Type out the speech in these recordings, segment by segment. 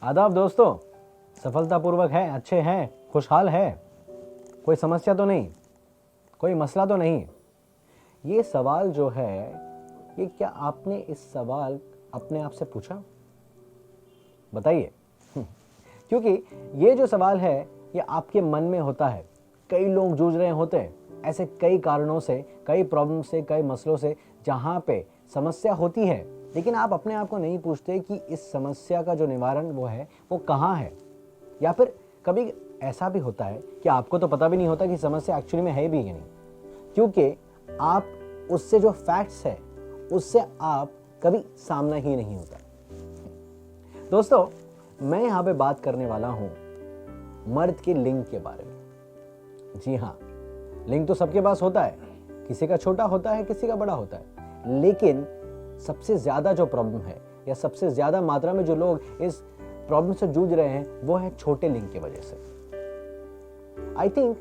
आदाब दोस्तों, सफलतापूर्वक है, अच्छे हैं, खुशहाल है, कोई समस्या तो नहीं, कोई मसला तो नहीं। ये सवाल जो है, ये क्या आपने इस सवाल अपने आप से पूछा? बताइए। क्योंकि ये जो सवाल है ये आपके मन में होता है। कई लोग जूझ रहे होते हैं ऐसे कई कारणों से, कई प्रॉब्लम से, कई मसलों से, जहाँ पे समस्या होती है, लेकिन आप अपने आप को नहीं पूछते कि इस समस्या का जो निवारण वो है वो कहाँ है। या फिर कभी ऐसा भी होता है कि आपको तो पता भी नहीं होता कि समस्या एक्चुअली में है भी या नहीं, क्योंकि आप उससे जो फैक्ट्स है उससे आप कभी सामना ही नहीं होता। दोस्तों, मैं यहाँ पे बात करने वाला हूँ मर्द के लिंग के बारे में। जी हाँ, लिंग तो सबके पास होता है, किसी का छोटा होता है, किसी का बड़ा होता है, लेकिन सबसे ज्यादा जो प्रॉब्लम है या सबसे ज्यादा मात्रा में जो लोग इस प्रॉब्लम से जूझ रहे हैं वो है छोटे लिंग की वजह से। आई थिंक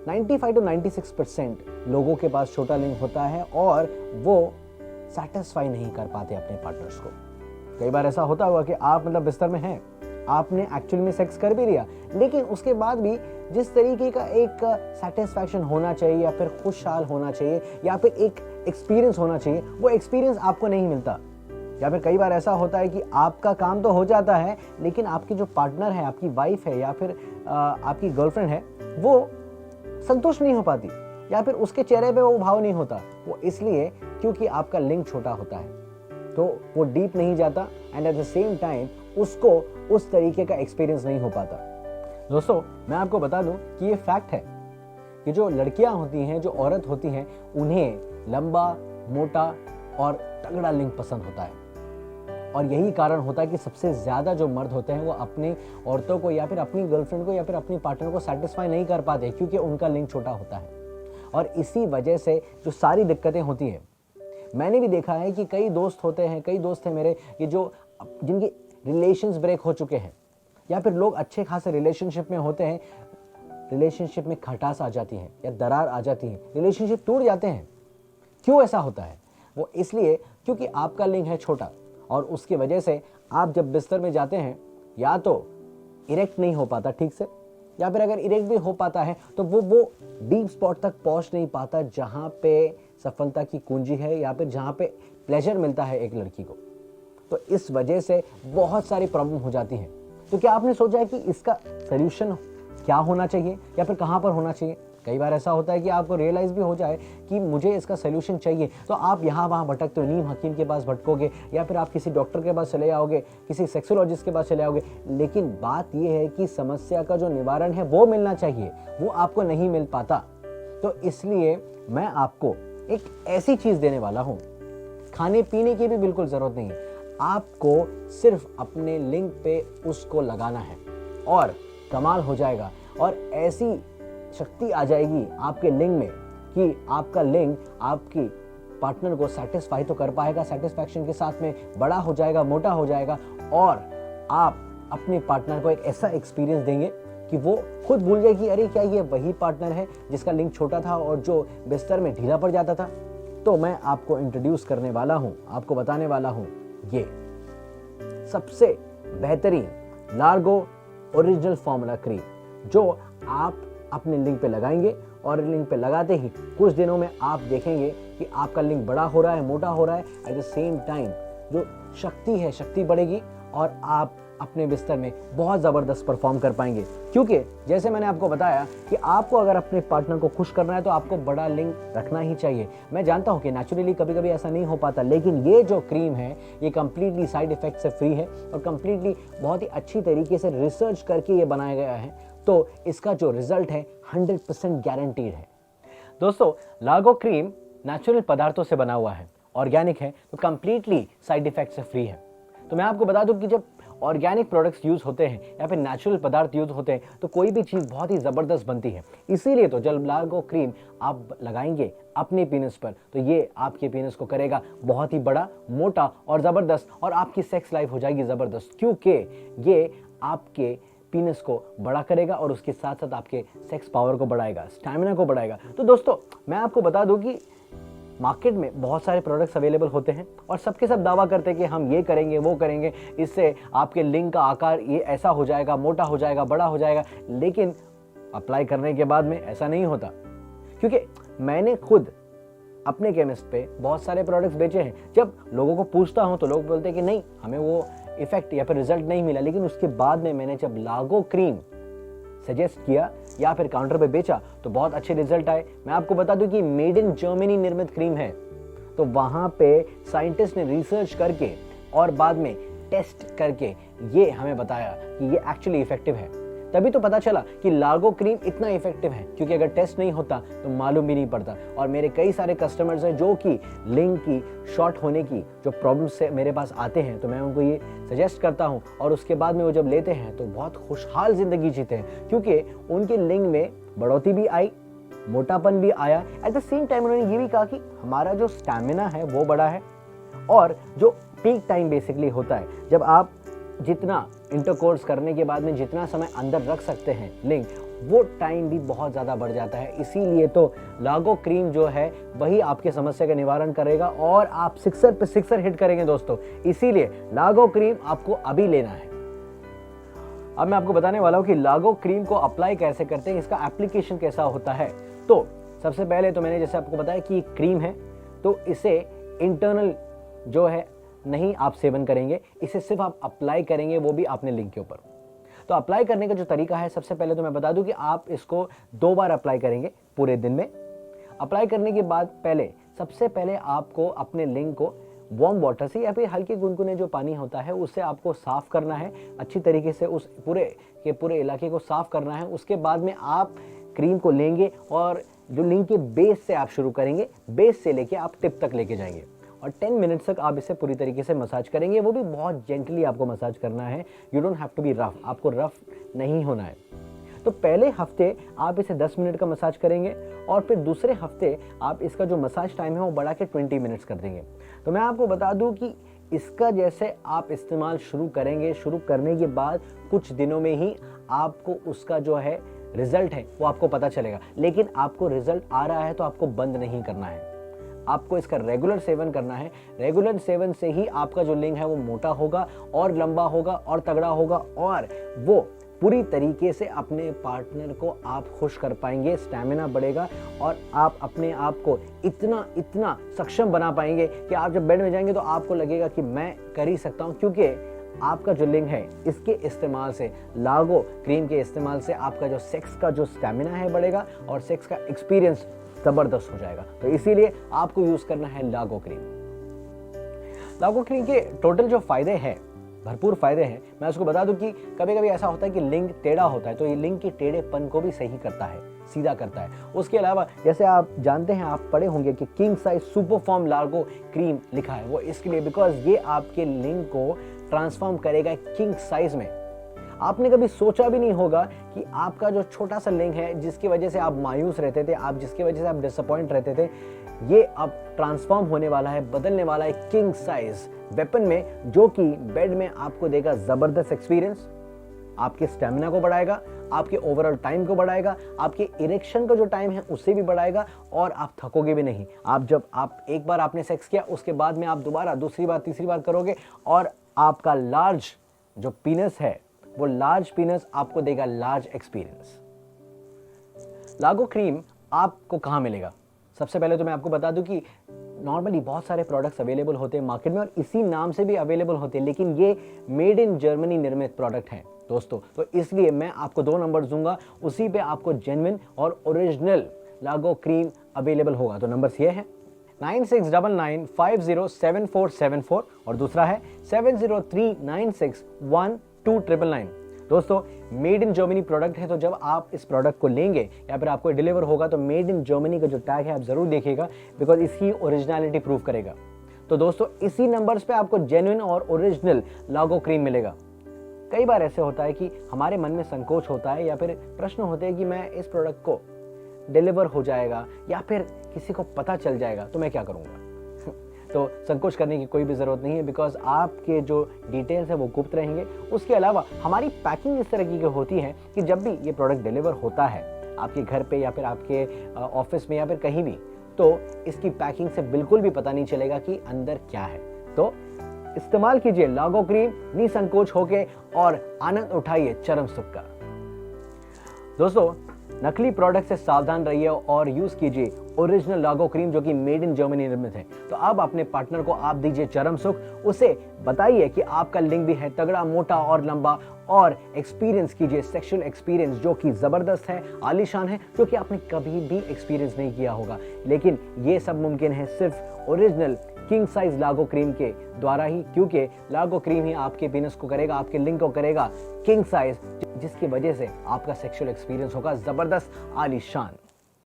95 to 96% लोगों के पास छोटा लिंग होता है और वो सेटिस्फाई नहीं कर पाते अपने पार्टनर्स को। कई बार ऐसा होता हुआ कि आप बिस्तर में हैं, आपने एक्चुअली में सेक्स कर भी लिया, लेकिन उसके बाद भी जिस तरीके का एक सेटिस्फैक्शन होना चाहिए या फिर खुशहाल होना चाहिए या फिर एक एक्सपीरियंस होना चाहिए, वो एक्सपीरियंस आपको नहीं मिलता। या फिर कई बार ऐसा होता है कि आपका काम तो हो जाता है, लेकिन आपकी जो पार्टनर है, आपकी वाइफ है या फिर आपकी गर्लफ्रेंड है, वो संतुष्ट नहीं हो पाती या फिर उसके चेहरे पे वो भाव नहीं होता। वो इसलिए क्योंकि आपका लिंग छोटा होता है, तो वो डीप नहीं जाता and at the same time उसको उस तरीके का एक्सपीरियंस नहीं हो पाता। दोस्तों, मैं आपको बता दूं कि ये फैक्ट है कि जो लड़कियां होती हैं, जो औरत होती हैं, उन्हें लंबा, मोटा और तगड़ा लिंग पसंद होता है। और यही कारण होता है कि सबसे ज्यादा जो मर्द होते हैं वो अपनी औरतों को या फिर अपनी गर्लफ्रेंड को या फिर अपनी पार्टनर को सेटिस्फाई नहीं कर पाते, क्योंकि उनका लिंग छोटा होता है। और इसी वजह से जो सारी दिक्कतें होती है, मैंने भी देखा है कि कई दोस्त होते हैं, कई दोस्त हैं मेरे ये जो जिनके रिलेशंस ब्रेक हो चुके हैं या फिर लोग अच्छे खासे रिलेशनशिप में होते हैं, रिलेशनशिप में खटास आ जाती है या दरार आ जाती है, रिलेशनशिप टूट जाते हैं। क्यों ऐसा होता है? वो इसलिए क्योंकि आपका लिंग है छोटा और उसकी वजह से आप जब बिस्तर में जाते हैं या तो इरेक्ट नहीं हो पाता ठीक से, या फिर अगर इरेक्ट भी हो पाता है तो वो डीप स्पॉट तक पहुंच नहीं पाता जहां पे सफलता की कुंजी है या फिर जहां पे प्लेजर मिलता है एक लड़की को। तो इस वजह से बहुत सारी प्रॉब्लम हो जाती हैं। तो क्या आपने सोचा है कि इसका सलूशन क्या होना चाहिए या फिर कहां पर होना चाहिए? कई बार ऐसा होता है कि आपको रियलाइज भी हो जाए कि मुझे इसका सलूशन चाहिए, तो आप यहाँ वहाँ भटकते हो, नीम हकीम के पास भटकोगे या फिर आप किसी डॉक्टर के पास चले जाओगे, किसी सेक्सोलॉजिस्ट के पास चले जाओगे। लेकिन बात यह है कि समस्या का जो निवारण है वो मिलना चाहिए, वो आपको नहीं मिल पाता। तो इसलिए मैं आपको एक ऐसी चीज देने वाला हूं, खाने पीने की भी बिल्कुल जरूरत नहीं है, आपको सिर्फ अपने लिंग पे उसको लगाना है और कमाल हो जाएगा। और ऐसी शक्ति आ जाएगी आपके लिंग में कि आपका लिंग आपकी पार्टनर को सेटिस्फाई तो कर पाएगा, सेटिस्फैक्शन के साथ में बड़ा हो जाएगा, मोटा हो जाएगा, और आप अपने पार्टनर को एक ऐसा एक्सपीरियंस देंगे कि वो खुद भूल जाए कि अरे क्या ये वही पार्टनर है जिसका लिंग छोटा था और जो बिस्तर में ढीला पड़ जाता था। तो मैं आपको इंट्रोड्यूस करने वाला हूं, आपको बताने वाला हूं ये सबसे बेहतरीन लार्गो ओरिजिनल फॉर्मूला क्रीम, जो आप अपने लिंग पे लगाएंगे और लिंग पे लगाते ही कुछ दिनों में आप देखेंगे कि आपका लिंग बड़ा हो रहा है, मोटा हो रहा है। एट द सेम टाइम जो शक्ति है, शक्ति बढ़ेगी और आप अपने बिस्तर में बहुत ज़बरदस्त परफॉर्म कर पाएंगे। क्योंकि जैसे मैंने आपको बताया कि आपको अगर अपने पार्टनर को खुश करना है तो आपको बड़ा लिंग रखना ही चाहिए। मैं जानता हूं कि नेचुरली कभी कभी ऐसा नहीं हो पाता, लेकिन ये जो क्रीम है ये कंप्लीटली साइड इफेक्ट से फ्री है और कंप्लीटली बहुत ही अच्छी तरीके से रिसर्च करके ये बनाया गया है। तो इसका जो रिजल्ट है 100% गारंटीड है। दोस्तों, लार्गो क्रीम नेचुरल पदार्थों से बना हुआ है, ऑर्गेनिक है, तो कंप्लीटली साइड इफेक्ट से फ्री है। तो मैं आपको बता दूं कि जब ऑर्गेनिक प्रोडक्ट्स यूज होते हैं या फिर नेचुरल पदार्थ यूज होते हैं तो कोई भी चीज़ बहुत ही ज़बरदस्त बनती है। इसीलिए तो जब लार्गो क्रीम आप लगाएंगे अपने पीनस पर तो ये आपके पीनस को करेगा बहुत ही बड़ा, मोटा और ज़बरदस्त, और आपकी सेक्स लाइफ हो जाएगी ज़बरदस्त, क्योंकि ये आपके पीनस को बड़ा करेगा और उसके साथ साथ आपके सेक्स पावर को बढ़ाएगा, स्टैमिना को बढ़ाएगा। तो दोस्तों, मैं आपको बता दूं कि मार्केट में बहुत सारे प्रोडक्ट्स अवेलेबल होते हैं और सबके सब दावा करते हैं कि हम ये करेंगे वो करेंगे, इससे आपके लिंग का आकार ये ऐसा हो जाएगा, मोटा हो जाएगा, बड़ा हो जाएगा। लेकिन अप्लाई करने के बाद में ऐसा नहीं होता, क्योंकि मैंने खुद अपने केमिस्ट पे बहुत सारे प्रोडक्ट्स बेचे हैं। जब लोगों को पूछता हूं तो लोग बोलते हैं कि नहीं, हमें वो इफेक्ट या फिर रिजल्ट नहीं मिला। लेकिन उसके बाद में मैंने जब लागो क्रीम सजेस्ट किया या फिर काउंटर पे बेचा तो बहुत अच्छे रिजल्ट आए। मैं आपको बता दूं कि मेड इन जर्मनी निर्मित क्रीम है, तो वहां पे साइंटिस्ट ने रिसर्च करके और बाद में टेस्ट करके ये हमें बताया कि ये एक्चुअली इफेक्टिव है। तभी तो पता चला कि लागो क्रीम इतना इफेक्टिव है, क्योंकि अगर टेस्ट नहीं होता तो मालूम भी नहीं पड़ता। और मेरे कई सारे कस्टमर्स हैं जो कि लिंग की शॉर्ट होने की जो प्रॉब्लम से मेरे पास आते हैं, तो मैं उनको ये सजेस्ट करता हूं और उसके बाद में वो जब लेते हैं तो बहुत खुशहाल जिंदगी जीते हैं, क्योंकि उनके लिंग में बढ़ोतरी भी आई, मोटापन भी आया। एट द सेम टाइम उन्होंने ये भी कहा कि हमारा जो स्टैमिना है वो बढ़ा है, और जो पीक टाइम बेसिकली होता है, जब आप जितना इंटरकोर्स करने के बाद में जितना समय अंदर रख सकते हैं लिंग, वो टाइम भी बहुत ज़्यादा बढ़ जाता है। इसीलिए तो लागो क्रीम जो है वही आपके समस्या का निवारण करेगा और आप सिक्सर पे सिक्सर हिट करेंगे दोस्तों। इसीलिए लागो क्रीम आपको अभी लेना है। अब मैं आपको बताने वाला हूँ कि लागो क्रीम को अप्लाई कैसे करते हैं, इसका एप्लीकेशन कैसा होता है। तो सबसे पहले तो मैंने जैसे आपको बताया कि क्रीम है, तो इसे इंटरनल जो है नहीं आप सेवन करेंगे, इसे सिर्फ आप अप्लाई करेंगे, वो भी अपने लिंग के ऊपर। तो अप्लाई करने का जो तरीका है, सबसे पहले तो मैं बता दूं कि आप इसको 2 बार अप्लाई करेंगे पूरे दिन में। अप्लाई करने के बाद सबसे पहले आपको अपने लिंग को वार्म वाटर से या फिर हल्के गुनगुने जो पानी होता है उससे आपको साफ करना है, अच्छी तरीके से उस पूरे इलाके को साफ करना है। उसके बाद में आप क्रीम को लेंगे और जो लिंग के बेस से आप शुरू करेंगे, बेस से लेके आप टिप तक लेके जाएंगे और 10 मिनट्स तक आप इसे पूरी तरीके से मसाज करेंगे। वो भी बहुत जेंटली आपको मसाज करना है, you don't have to be rough, आपको रफ नहीं होना है। तो पहले हफ्ते आप इसे 10 मिनट का मसाज करेंगे और फिर दूसरे हफ्ते आप इसका जो मसाज टाइम है वो बढ़ा के 20 मिनट्स कर देंगे। तो मैं आपको बता दूं कि इसका जैसे आप इस्तेमाल शुरू करेंगे, शुरू करने के बाद कुछ दिनों में ही आपको उसका जो है रिजल्ट है वो आपको पता चलेगा। लेकिन आपको रिजल्ट आ रहा है तो आपको बंद नहीं करना है, आपको इसका रेगुलर सेवन करना है। रेगुलर सेवन से ही आपका जो लिंग है वो मोटा होगा और लंबा होगा और तगड़ा होगा और वो पूरी तरीके से अपने पार्टनर को आप खुश कर पाएंगे, स्टैमिना बढ़ेगा और आप अपने आप को इतना सक्षम बना पाएंगे कि आप जब बेड में जाएंगे तो आपको लगेगा कि मैं कर ही सकता हूं, क्योंकि आपका जो लिंग है इसके इस्तेमाल से, लागो क्रीम के इस्तेमाल से आपका जो सेक्स का जो स्टैमिना है बढ़ेगा और सेक्स का एक्सपीरियंस जबरदस्त हो जाएगा। तो इसीलिए आपको यूज करना है लागो क्रीम। लागो क्रीम के टोटल जो फायदे हैं, भरपूर फायदे हैं। मैं उसको बता दूं कि कभी कभी ऐसा होता है कि लिंग टेढ़ा होता है, तो ये लिंग के टेढ़ेपन को भी सही करता है, सीधा करता है। उसके अलावा जैसे आप जानते हैं, आप पढ़े होंगे कि किंग साइज सुपर फॉर्म लागो क्रीम लिखा है, वो इसके लिए बिकॉज ये आपके लिंग को ट्रांसफॉर्म करेगा किंग साइज में। आपने कभी सोचा भी नहीं होगा कि आपका जो छोटा सा लिंग है, जिसकी वजह से आप मायूस रहते थे, जिसकी वजह से आप डिसअपॉइंट रहते थे, ये अब ट्रांसफॉर्म होने वाला है, बदलने वाला है किंग साइज वेपन में, जो कि बेड में आपको देगा जबरदस्त एक्सपीरियंस, आपके स्टैमिना को बढ़ाएगा, आपके ओवरऑल टाइम को बढ़ाएगा, आपके इरेक्शन का जो टाइम है उसे भी बढ़ाएगा और आप थकोगे भी नहीं। आप एक बार आपने सेक्स किया, उसके बाद में आप दोबारा दूसरी बार तीसरी बार करोगे और आपका लार्ज जो पीनस है वो लार्ज पीनस आपको देगा लार्ज एक्सपीरियंस। लागो क्रीम आपको कहाँ मिलेगा? सबसे पहले तो मैं आपको बता दूं कि नॉर्मली बहुत सारे प्रोडक्ट्स अवेलेबल होते हैं मार्केट में और इसी नाम से भी अवेलेबल होते हैं, लेकिन ये मेड इन जर्मनी निर्मित प्रोडक्ट हैं दोस्तों। तो इसलिए मैं आपको 2 नंबर दूंगा, उसी पे आपको जेन्युइन और ओरिजिनल लागो क्रीम अवेलेबल होगा। तो नंबर्स ये है 9699507474 और दूसरा है 7039612999। दोस्तों मेड इन जर्मनी प्रोडक्ट है, तो जब आप इस प्रोडक्ट को लेंगे या फिर आपको डिलीवर होगा तो मेड इन जर्मनी का जो टैग है आप जरूर देखिएगा, बिकॉज इसकी ओरिजिनलिटी प्रूव करेगा। तो दोस्तों इसी नंबर्स पे आपको जेन्युइन और ओरिजिनल लागो क्रीम मिलेगा। कई बार ऐसे होता है कि हमारे मन में संकोच होता है या फिर प्रश्न होते हैं कि मैं इस प्रोडक्ट को डिलीवर हो जाएगा या फिर किसी को पता चल जाएगा तो मैं क्या करूँगा। तो संकोच करने की कोई भी ज़रूरत नहीं है, बिकॉज आपके जो डिटेल्स है वो गुप्त रहेंगे। उसके अलावा हमारी पैकिंग इस तरह की होती है कि जब भी ये प्रोडक्ट डिलीवर होता है आपके घर पे या फिर आपके ऑफिस में या फिर कहीं भी, तो इसकी पैकिंग से बिल्कुल भी पता नहीं चलेगा कि अंदर क्या है। तो इस्तेमाल कीजिए लागो क्रीम, निसंकोच होके और आनंद उठाइए चरम सुख का। दोस्तों, नकली प्रोडक्ट से सावधान रहिए और यूज कीजिए ओरिजिनल लागो क्रीम जो कि मेड इन जर्मनी निर्मित है। तो अब अपने पार्टनर को आप दीजिए चरम सुख, उसे बताइए कि आपका लिंग भी है तगड़ा, मोटा और लंबा, और एक्सपीरियंस कीजिए सेक्सुअल एक्सपीरियंस जो कि जबरदस्त है, आलीशान है, जो कि आपने कभी भी एक्सपीरियंस नहीं किया होगा। लेकिन ये सब मुमकिन है सिर्फ ओरिजिनल किंग साइज लागो क्रीम के द्वारा ही, क्योंकि लागो क्रीम ही आपके पेनिस को करेगा, आपके लिंग को करेगा किंग साइज, जिसकी वजह से आपका सेक्सुअल एक्सपीरियंस होगा जबरदस्त, आलीशान।